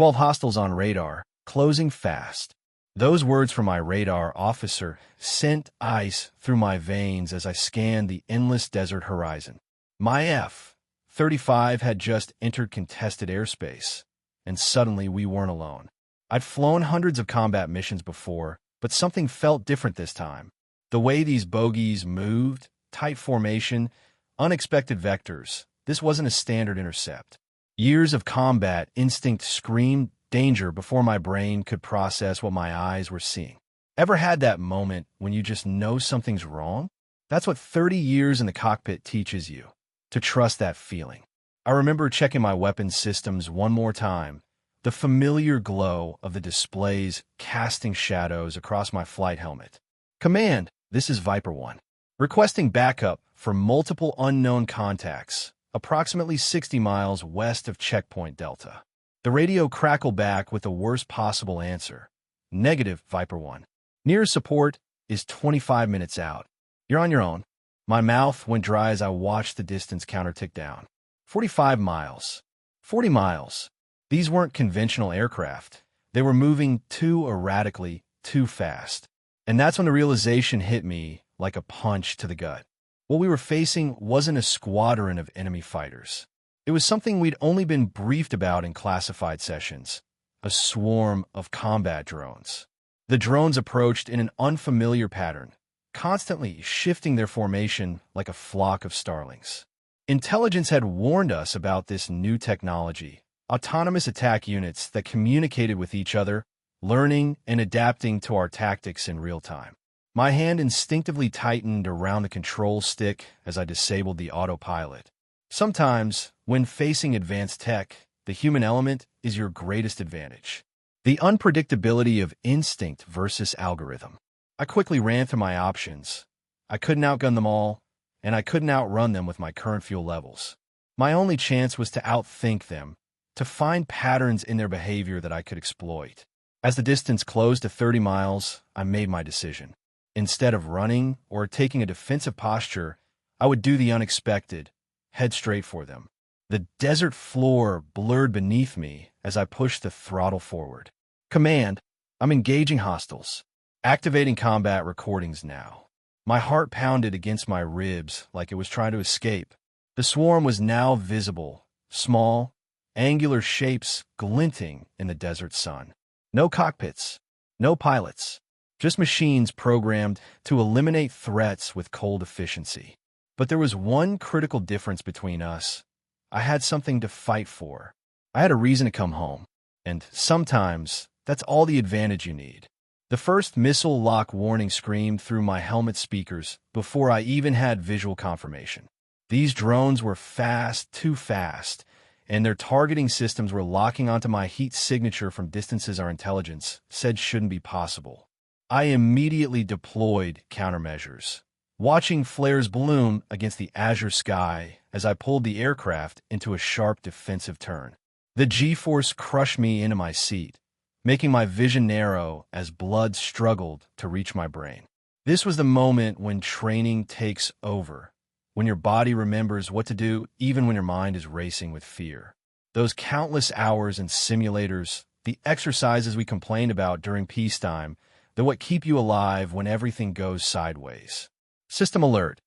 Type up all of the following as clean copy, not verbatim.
12 hostiles on radar, closing fast. Those words from my radar officer sent ice through my veins as I scanned the endless desert horizon. My F-35 had just entered contested airspace, and suddenly we weren't alone. I'd flown hundreds of combat missions before, but something felt different this time. The way these bogies moved, tight formation, unexpected vectors, this wasn't a standard intercept. Years of combat instinct screamed danger before my brain could process what my eyes were seeing. Ever had that moment when you just know something's wrong? That's what 30 years in the cockpit teaches you, to trust that feeling. I remember checking my weapons systems one more time, the familiar glow of the displays casting shadows across my flight helmet. Command, this is Viper 1. Requesting backup for multiple unknown contacts, approximately 60 miles west of Checkpoint Delta. The radio crackled back with the worst possible answer. Negative, Viper 1. Nearest support is 25 minutes out. You're on your own. My mouth went dry as I watched the distance counter tick down. 45 miles. 40 miles. These weren't conventional aircraft. They were moving too erratically, too fast. And that's when the realization hit me like a punch to the gut. What we were facing wasn't a squadron of enemy fighters. It was something we'd only been briefed about in classified sessions, a swarm of combat drones. The drones approached in an unfamiliar pattern, constantly shifting their formation like a flock of starlings. Intelligence had warned us about this new technology, autonomous attack units that communicated with each other, learning and adapting to our tactics in real time. My hand instinctively tightened around the control stick as I disabled the autopilot. Sometimes, when facing advanced tech, the human element is your greatest advantage. The unpredictability of instinct versus algorithm. I quickly ran through my options. I couldn't outgun them all, and I couldn't outrun them with my current fuel levels. My only chance was to outthink them, to find patterns in their behavior that I could exploit. As the distance closed to 30 miles, I made my decision. Instead of running or taking a defensive posture, I would do the unexpected, head straight for them. The desert floor blurred beneath me as I pushed the throttle forward. Command, I'm engaging hostiles. Activating combat recordings now. My heart pounded against my ribs like it was trying to escape. The swarm was now visible, small, angular shapes glinting in the desert sun. No cockpits, no pilots, just machines programmed to eliminate threats with cold efficiency. But there was one critical difference between us. I had something to fight for. I had a reason to come home. And sometimes, that's all the advantage you need. The first missile lock warning screamed through my helmet speakers before I even had visual confirmation. These drones were fast, too fast, and their targeting systems were locking onto my heat signature from distances our intelligence said shouldn't be possible. I immediately deployed countermeasures, watching flares bloom against the azure sky as I pulled the aircraft into a sharp defensive turn. The G-force crushed me into my seat, making my vision narrow as blood struggled to reach my brain. This was the moment when training takes over, when your body remembers what to do even when your mind is racing with fear. Those countless hours in simulators, the exercises we complained about during peacetime, they're what keep you alive when everything goes sideways. System alert.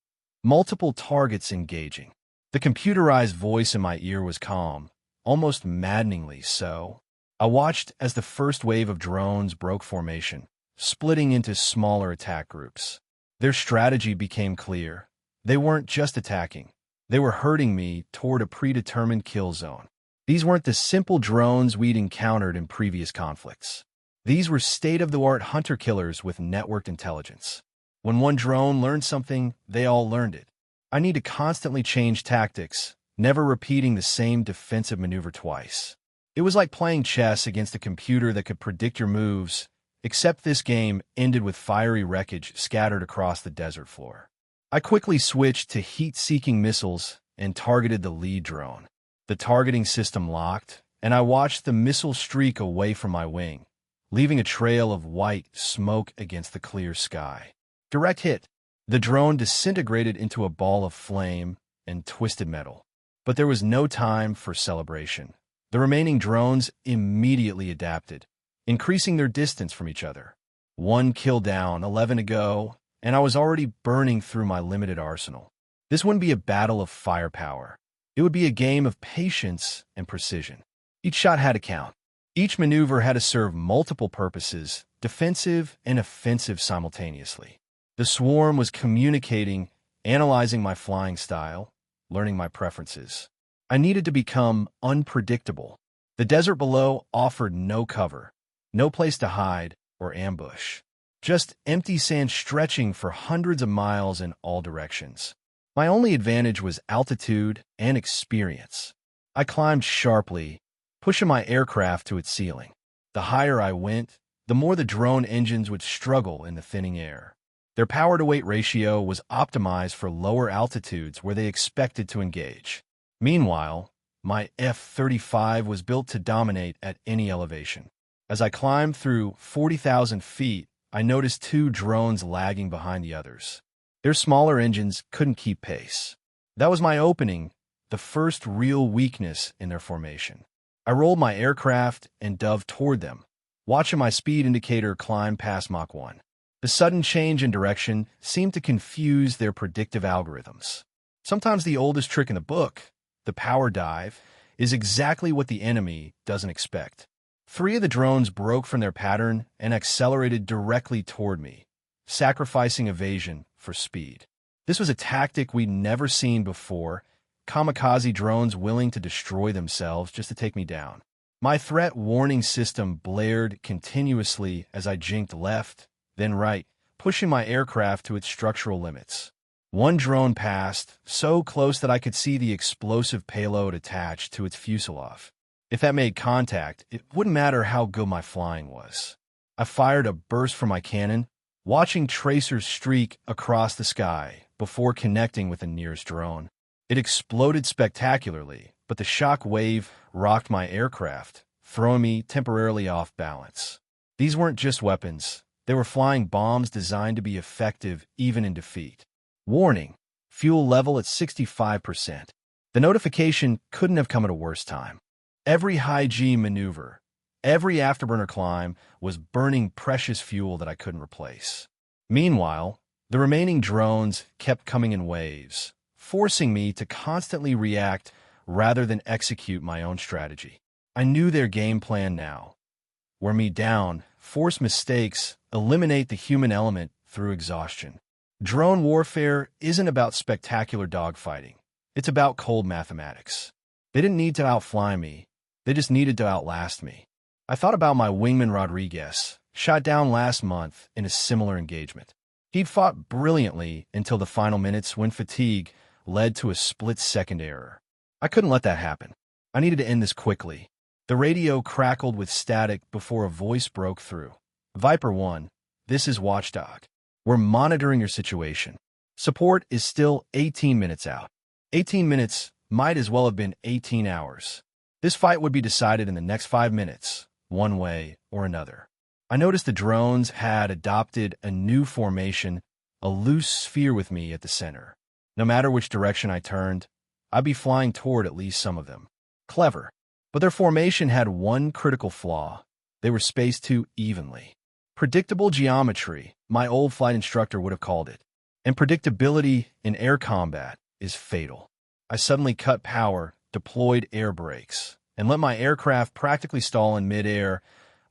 Multiple targets engaging. The computerized voice in my ear was calm, almost maddeningly so. I watched as the first wave of drones broke formation, splitting into smaller attack groups. Their strategy became clear. They weren't just attacking. They were herding me toward a predetermined kill zone. These weren't the simple drones we'd encountered in previous conflicts. These were state-of-the-art hunter-killers with networked intelligence. When one drone learned something, they all learned it. I need to constantly change tactics, never repeating the same defensive maneuver twice. It was like playing chess against a computer that could predict your moves, except this game ended with fiery wreckage scattered across the desert floor. I quickly switched to heat-seeking missiles and targeted the lead drone. The targeting system locked, and I watched the missile streak away from my wing, leaving a trail of white smoke against the clear sky. Direct hit. The drone disintegrated into a ball of flame and twisted metal. But there was no time for celebration. The remaining drones immediately adapted, increasing their distance from each other. 1 kill down, 11 to go, and I was already burning through my limited arsenal. This wouldn't be a battle of firepower. It would be a game of patience and precision. Each shot had to count. Each maneuver had to serve multiple purposes, defensive and offensive simultaneously. The swarm was communicating, analyzing my flying style, learning my preferences. I needed to become unpredictable. The desert below offered no cover, no place to hide or ambush. Just empty sand stretching for hundreds of miles in all directions. My only advantage was altitude and experience. I climbed sharply, pushing my aircraft to its ceiling. The higher I went, the more the drone engines would struggle in the thinning air. Their power-to-weight ratio was optimized for lower altitudes where they expected to engage. Meanwhile, my F-35 was built to dominate at any elevation. As I climbed through 40,000 feet, I noticed 2 drones lagging behind the others. Their smaller engines couldn't keep pace. That was my opening, the first real weakness in their formation. I rolled my aircraft and dove toward them, watching my speed indicator climb past Mach 1. The sudden change in direction seemed to confuse their predictive algorithms. Sometimes the oldest trick in the book, the power dive, is exactly what the enemy doesn't expect. 3 of the drones broke from their pattern and accelerated directly toward me, sacrificing evasion for speed. This was a tactic we'd never seen before, kamikaze drones willing to destroy themselves just to take me down. My threat warning system blared continuously as I jinked left, then right, pushing my aircraft to its structural limits. 1 drone passed, so close that I could see the explosive payload attached to its fuselage. If that made contact, it wouldn't matter how good my flying was. I fired a burst from my cannon, watching tracers streak across the sky before connecting with the nearest drone. It exploded spectacularly, but the shock wave rocked my aircraft, throwing me temporarily off balance. These weren't just weapons. They were flying bombs designed to be effective even in defeat. Warning: fuel level at 65%. The notification couldn't have come at a worse time. Every high-G maneuver, every afterburner climb was burning precious fuel that I couldn't replace. Meanwhile, the remaining drones kept coming in waves, forcing me to constantly react rather than execute my own strategy. I knew their game plan now. Wear me down, force mistakes, eliminate the human element through exhaustion. Drone warfare isn't about spectacular dogfighting. It's about cold mathematics. They didn't need to outfly me. They just needed to outlast me. I thought about my wingman Rodriguez, shot down last month in a similar engagement. He'd fought brilliantly until the final minutes when fatigue led to a split-second error. I couldn't let that happen. I needed to end this quickly. The radio crackled with static before a voice broke through. Viper 1, this is Watchdog. We're monitoring your situation. Support is still 18 minutes out. 18 minutes might as well have been 18 hours. This fight would be decided in the next 5 minutes, one way or another. I noticed the drones had adopted a new formation, a loose sphere with me at the center. No matter which direction I turned, I'd be flying toward at least some of them. Clever. But their formation had one critical flaw. They were spaced too evenly. Predictable geometry, my old flight instructor would have called it. And predictability in air combat is fatal. I suddenly cut power, deployed air brakes, and let my aircraft practically stall in midair,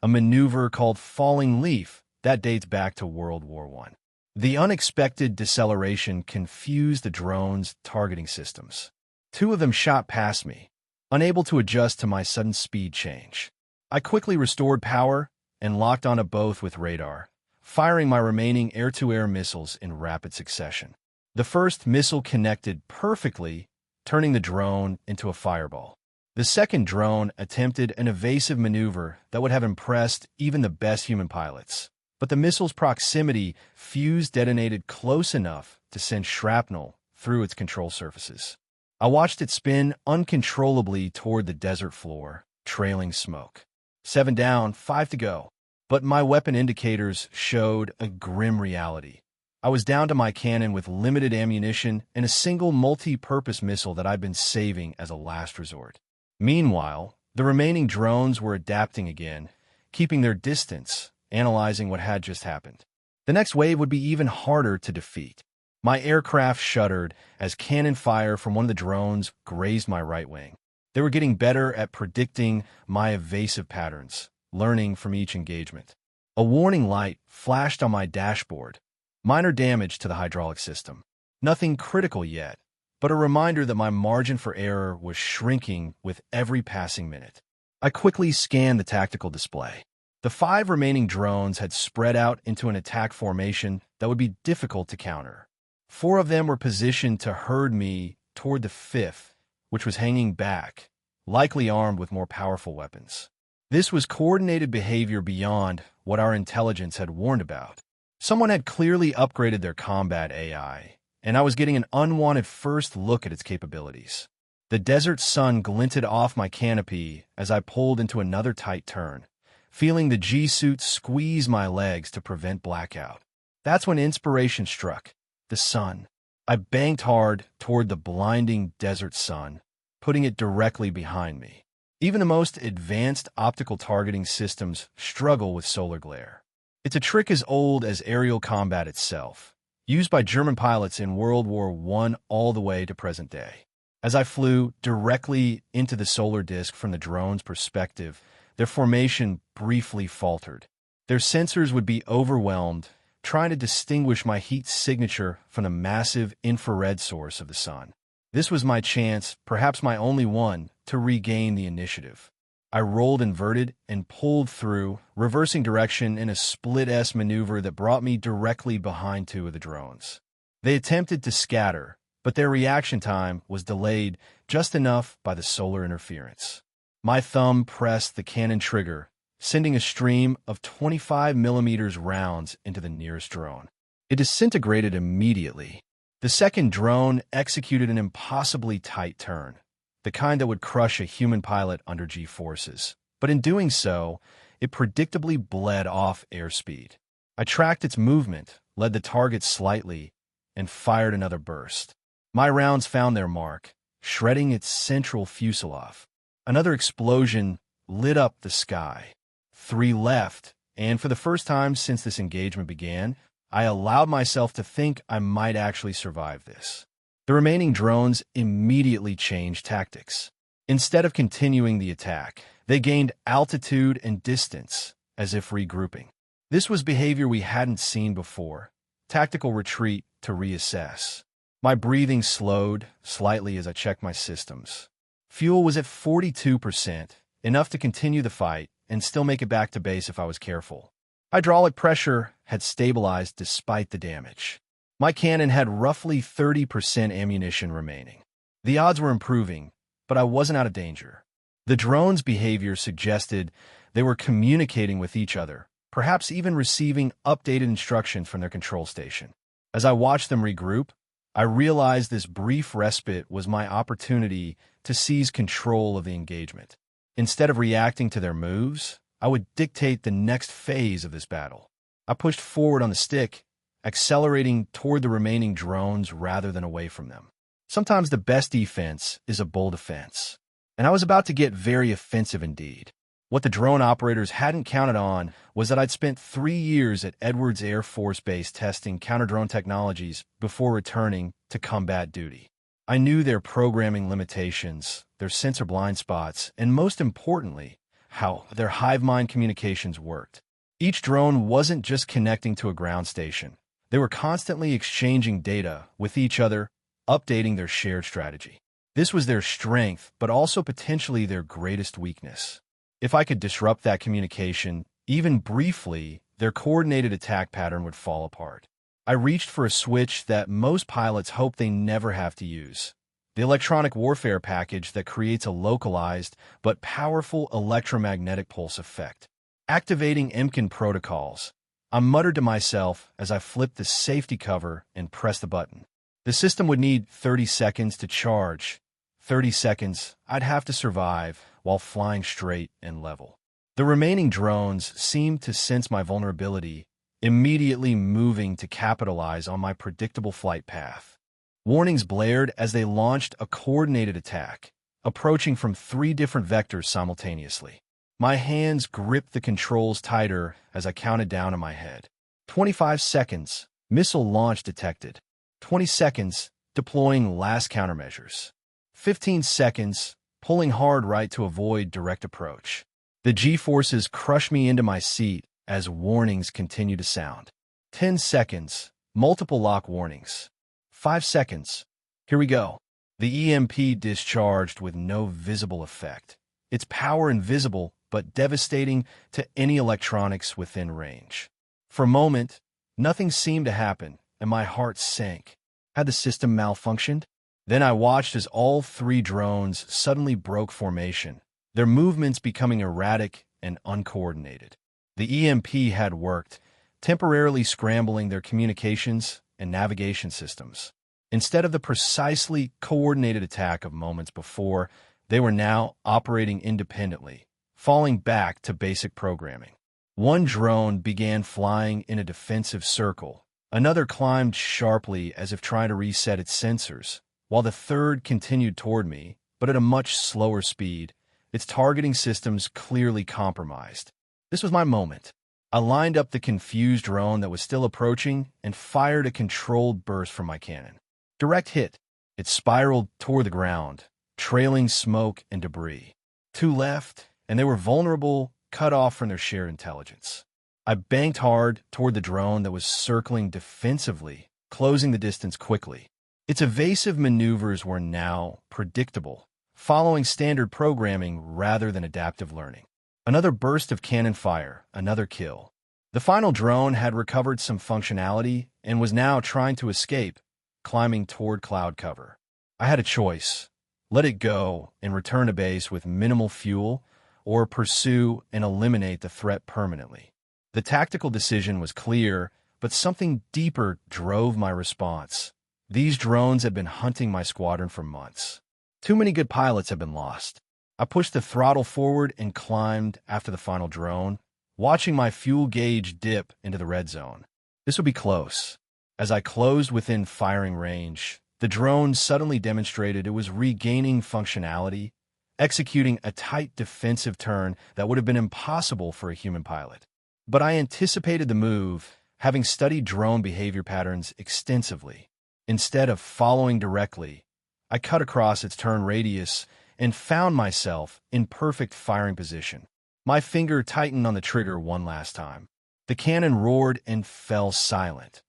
a maneuver called falling leaf that dates back to World War I. The unexpected deceleration confused the drone's targeting systems. 2 of them shot past me, unable to adjust to my sudden speed change. I quickly restored power and locked onto both with radar, firing my remaining air-to-air missiles in rapid succession. The first missile connected perfectly, turning the drone into a fireball. The second drone attempted an evasive maneuver that would have impressed even the best human pilots. But the missile's proximity fuse detonated close enough to send shrapnel through its control surfaces. I watched it spin uncontrollably toward the desert floor, trailing smoke. 7 down, 5 to go. But my weapon indicators showed a grim reality. I was down to my cannon with limited ammunition and a single multi-purpose missile that I'd been saving as a last resort. Meanwhile, The remaining drones were adapting again, keeping their distance, analyzing what had just happened. The next wave would be even harder to defeat. My aircraft shuddered as cannon fire from one of the drones grazed my right wing. They were getting better at predicting my evasive patterns, learning from each engagement. A warning light flashed on my dashboard. Minor damage to the hydraulic system. Nothing critical yet, but a reminder that my margin for error was shrinking with every passing minute. I quickly scanned the tactical display. The 5 remaining drones had spread out into an attack formation that would be difficult to counter. 4 of them were positioned to herd me toward the 5th, which was hanging back, likely armed with more powerful weapons. This was coordinated behavior beyond what our intelligence had warned about. Someone had clearly upgraded their combat AI, and I was getting an unwanted first look at its capabilities. The desert sun glinted off my canopy as I pulled into another tight turn, feeling the G-suit squeeze my legs to prevent blackout. That's when inspiration struck. The sun. I banked hard toward the blinding desert sun, putting it directly behind me. Even the most advanced optical targeting systems struggle with solar glare. It's a trick as old as aerial combat itself, used by German pilots in World War I all the way to present day. As I flew directly into the solar disk from the drone's perspective, their formation briefly faltered. Their sensors would be overwhelmed, trying to distinguish my heat signature from the massive infrared source of the sun. This was my chance, perhaps my only one, to regain the initiative. I rolled inverted and pulled through, reversing direction in a split-S maneuver that brought me directly behind 2 of the drones. They attempted to scatter, but their reaction time was delayed just enough by the solar interference. My thumb pressed the cannon trigger, sending a stream of 25mm rounds into the nearest drone. It disintegrated immediately. The second drone executed an impossibly tight turn, the kind that would crush a human pilot under G-forces. But in doing so, it predictably bled off airspeed. I tracked its movement, led the target slightly, and fired another burst. My rounds found their mark, shredding its central fuselage. Another explosion lit up the sky. 3 left, and for the first time since this engagement began, I allowed myself to think I might actually survive this. The remaining drones immediately changed tactics. Instead of continuing the attack, they gained altitude and distance, as if regrouping. This was behavior we hadn't seen before. Tactical retreat to reassess. My breathing slowed slightly as I checked my systems. Fuel was at 42%, enough to continue the fight and still make it back to base if I was careful. Hydraulic pressure had stabilized despite the damage. My cannon had roughly 30% ammunition remaining. The odds were improving, but I wasn't out of danger. The drone's behavior suggested they were communicating with each other, perhaps even receiving updated instructions from their control station. As I watched them regroup, I realized this brief respite was my opportunity to seize control of the engagement. Instead of reacting to their moves, I would dictate the next phase of this battle. I pushed forward on the stick, accelerating toward the remaining drones rather than away from them. Sometimes the best defense is a bold offense, and I was about to get very offensive indeed. What the drone operators hadn't counted on was that I'd spent 3 years at Edwards Air Force Base testing counter-drone technologies before returning to combat duty. I knew their programming limitations, their sensor blind spots, and most importantly, how their hive mind communications worked. Each drone wasn't just connecting to a ground station. They were constantly exchanging data with each other, updating their shared strategy. This was their strength, but also potentially their greatest weakness. If I could disrupt that communication, even briefly, their coordinated attack pattern would fall apart. I reached for a switch that most pilots hope they never have to use. The electronic warfare package that creates a localized but powerful electromagnetic pulse effect. Activating EMCAN protocols, I muttered to myself as I flipped the safety cover and pressed the button. The system would need 30 seconds to charge. 30 seconds I'd have to survive while flying straight and level. The remaining drones seemed to sense my vulnerability, immediately moving to capitalize on my predictable flight path. Warnings blared as they launched a coordinated attack, approaching from 3 different vectors simultaneously. My hands gripped the controls tighter as I counted down in my head. 25 seconds, missile launch detected. 20 seconds, deploying last countermeasures. 15 seconds, pulling hard right to avoid direct approach. The G-forces crushed me into my seat as warnings continue to sound. 10 seconds, multiple lock warnings. 5 seconds, here we go. The EMP discharged with no visible effect. Its power invisible, but devastating to any electronics within range. For a moment, nothing seemed to happen, and my heart sank. Had the system malfunctioned? Then I watched as all 3 drones suddenly broke formation, their movements becoming erratic and uncoordinated. The EMP had worked, temporarily scrambling their communications and navigation systems. Instead of the precisely coordinated attack of moments before, they were now operating independently, falling back to basic programming. One drone began flying in a defensive circle. Another climbed sharply as if trying to reset its sensors, while the third continued toward me, but at a much slower speed, its targeting systems clearly compromised. This was my moment. I lined up the confused drone that was still approaching and fired a controlled burst from my cannon. Direct hit. It spiraled toward the ground, trailing smoke and debris. 2 left, and they were vulnerable, cut off from their shared intelligence. I banked hard toward the drone that was circling defensively, closing the distance quickly. Its evasive maneuvers were now predictable, following standard programming rather than adaptive learning. Another burst of cannon fire, another kill. The final drone had recovered some functionality and was now trying to escape, climbing toward cloud cover. I had a choice: let it go and return to base with minimal fuel, or pursue and eliminate the threat permanently. The tactical decision was clear, but something deeper drove my response. These drones had been hunting my squadron for months. Too many good pilots had been lost. I pushed the throttle forward and climbed after the final drone, watching my fuel gauge dip into the red zone. This would be close. As I closed within firing range, the drone suddenly demonstrated it was regaining functionality, executing a tight defensive turn that would have been impossible for a human pilot. But I anticipated the move, having studied drone behavior patterns extensively. Instead of following directly, I cut across its turn radius and found myself in perfect firing position. My finger tightened on the trigger one last time. The cannon roared and fell silent.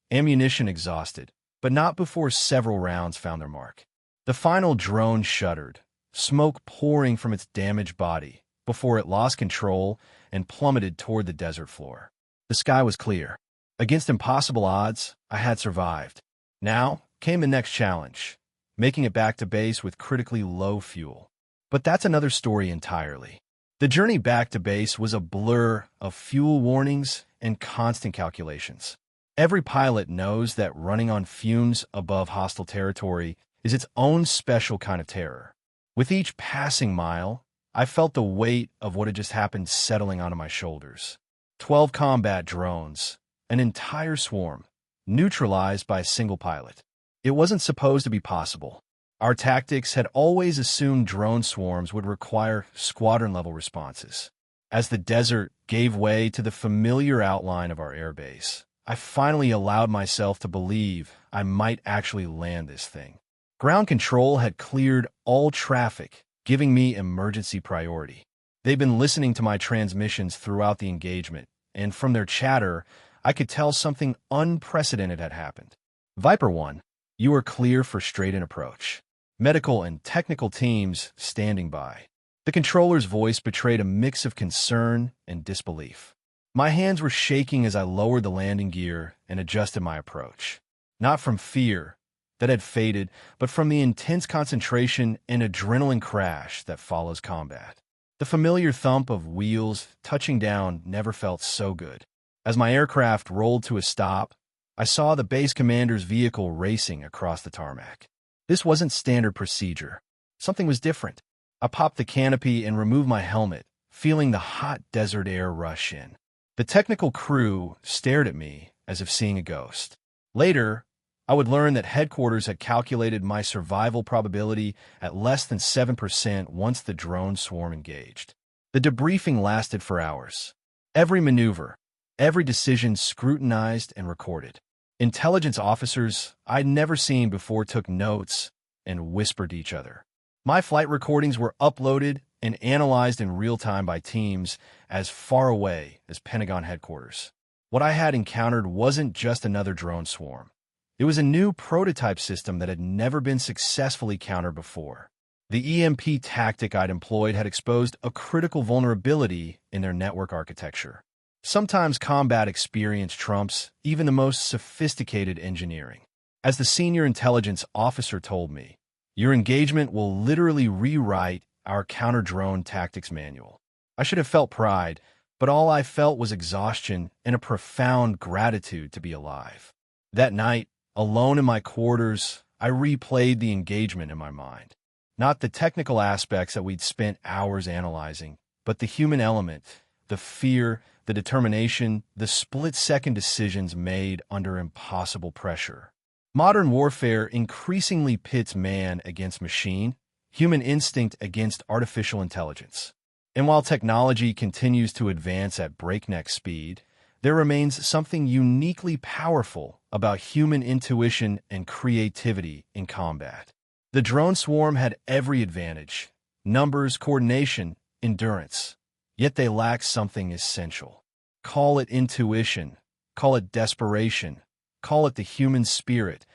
Ammunition exhausted, but not before several rounds found their mark. The final drone shuddered, smoke pouring from its damaged body, before it lost control and plummeted toward the desert floor. The sky was clear. Against impossible odds, I had survived. Now came the next challenge, making it back to base with critically low fuel. But that's another story entirely. The journey back to base was a blur of fuel warnings and constant calculations. Every pilot knows that running on fumes above hostile territory is its own special kind of terror. With each passing mile, I felt the weight of what had just happened settling onto my shoulders. 12 combat drones, an entire swarm, neutralized by a single pilot. It wasn't supposed to be possible. Our tactics had always assumed drone swarms would require squadron-level responses. As the desert gave way to the familiar outline of our airbase, I finally allowed myself to believe I might actually land this thing. Ground control had cleared all traffic, giving me emergency priority. They'd been listening to my transmissions throughout the engagement, and from their chatter, I could tell something unprecedented had happened. Viper 1, you are clear for straight-in approach. Medical and technical teams standing by. The controller's voice betrayed a mix of concern and disbelief. My hands were shaking as I lowered the landing gear and adjusted my approach. Not from fear, that had faded, but from the intense concentration and adrenaline crash that follows combat. The familiar thump of wheels touching down never felt so good. As my aircraft rolled to a stop, I saw the base commander's vehicle racing across the tarmac. This wasn't standard procedure. Something was different. I popped the canopy and removed my helmet, feeling the hot desert air rush in. The technical crew stared at me as if seeing a ghost. Later, I would learn that headquarters had calculated my survival probability at less than 7% once the drone swarm engaged. The debriefing lasted for hours. Every maneuver, every decision scrutinized and recorded. Intelligence officers I'd never seen before took notes and whispered to each other. My flight recordings were uploaded and analyzed in real time by teams as far away as Pentagon headquarters. What I had encountered wasn't just another drone swarm. It was a new prototype system that had never been successfully countered before. The EMP tactic I'd employed had exposed a critical vulnerability in their network architecture. Sometimes combat experience trumps even the most sophisticated engineering. As the senior intelligence officer told me, your engagement will literally rewrite our counter-drone tactics manual. I should have felt pride, but all I felt was exhaustion and a profound gratitude to be alive. That night, alone in my quarters, I replayed the engagement in my mind. Not the technical aspects that we'd spent hours analyzing, but the human element, the fear, the determination, the split-second decisions made under impossible pressure. Modern warfare increasingly pits man against machine, human instinct against artificial intelligence. And while technology continues to advance at breakneck speed, there remains something uniquely powerful about human intuition and creativity in combat. The drone swarm had every advantage: numbers, coordination, endurance. Yet they lacked something essential. Call it intuition, call it desperation, call it the human spirit,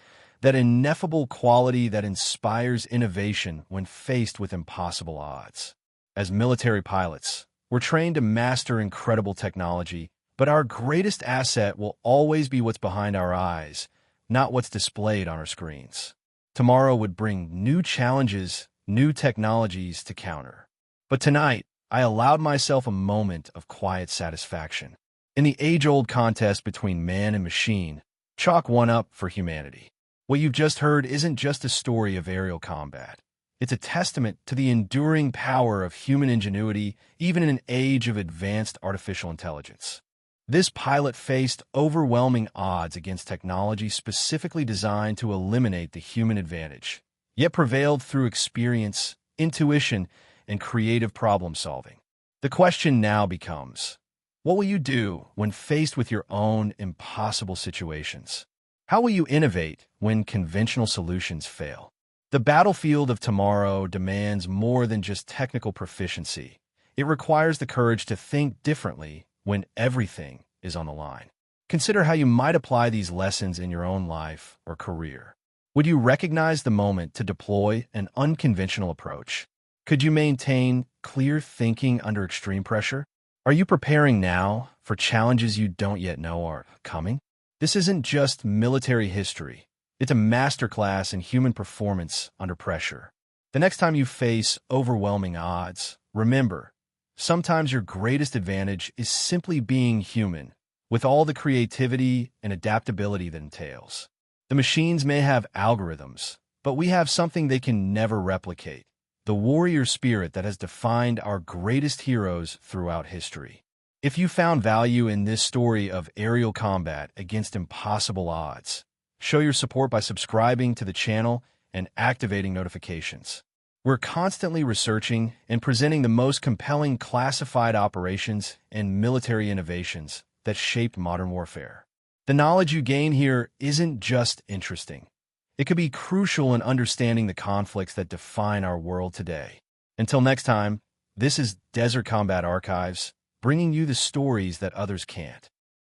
that ineffable quality that inspires innovation when faced with impossible odds. As military pilots, we're trained to master incredible technology, but our greatest asset will always be what's behind our eyes, not what's displayed on our screens. Tomorrow would bring new challenges, new technologies to counter. But tonight, I allowed myself a moment of quiet satisfaction. In the age-old contest between man and machine, chalk one up for humanity. What you've just heard isn't just a story of aerial combat. It's a testament to the enduring power of human ingenuity, even in an age of advanced artificial intelligence. This pilot faced overwhelming odds against technology specifically designed to eliminate the human advantage, yet prevailed through experience, intuition, and creative problem-solving. The question now becomes, what will you do when faced with your own impossible situations? How will you innovate when conventional solutions fail? The battlefield of tomorrow demands more than just technical proficiency. It requires the courage to think differently when everything is on the line. Consider how you might apply these lessons in your own life or career. Would you recognize the moment to deploy an unconventional approach? Could you maintain clear thinking under extreme pressure? Are you preparing now for challenges you don't yet know are coming? This isn't just military history. It's a masterclass in human performance under pressure. The next time you face overwhelming odds, remember, sometimes your greatest advantage is simply being human, with all the creativity and adaptability that entails. The machines may have algorithms, but we have something they can never replicate: the warrior spirit that has defined our greatest heroes throughout history. If you found value in this story of aerial combat against impossible odds, show your support by subscribing to the channel and activating notifications. We're constantly researching and presenting the most compelling classified operations and military innovations that shaped modern warfare. The knowledge you gain here isn't just interesting. It could be crucial in understanding the conflicts that define our world today. Until next time, this is Desert Combat Archives, bringing you the stories that others can't.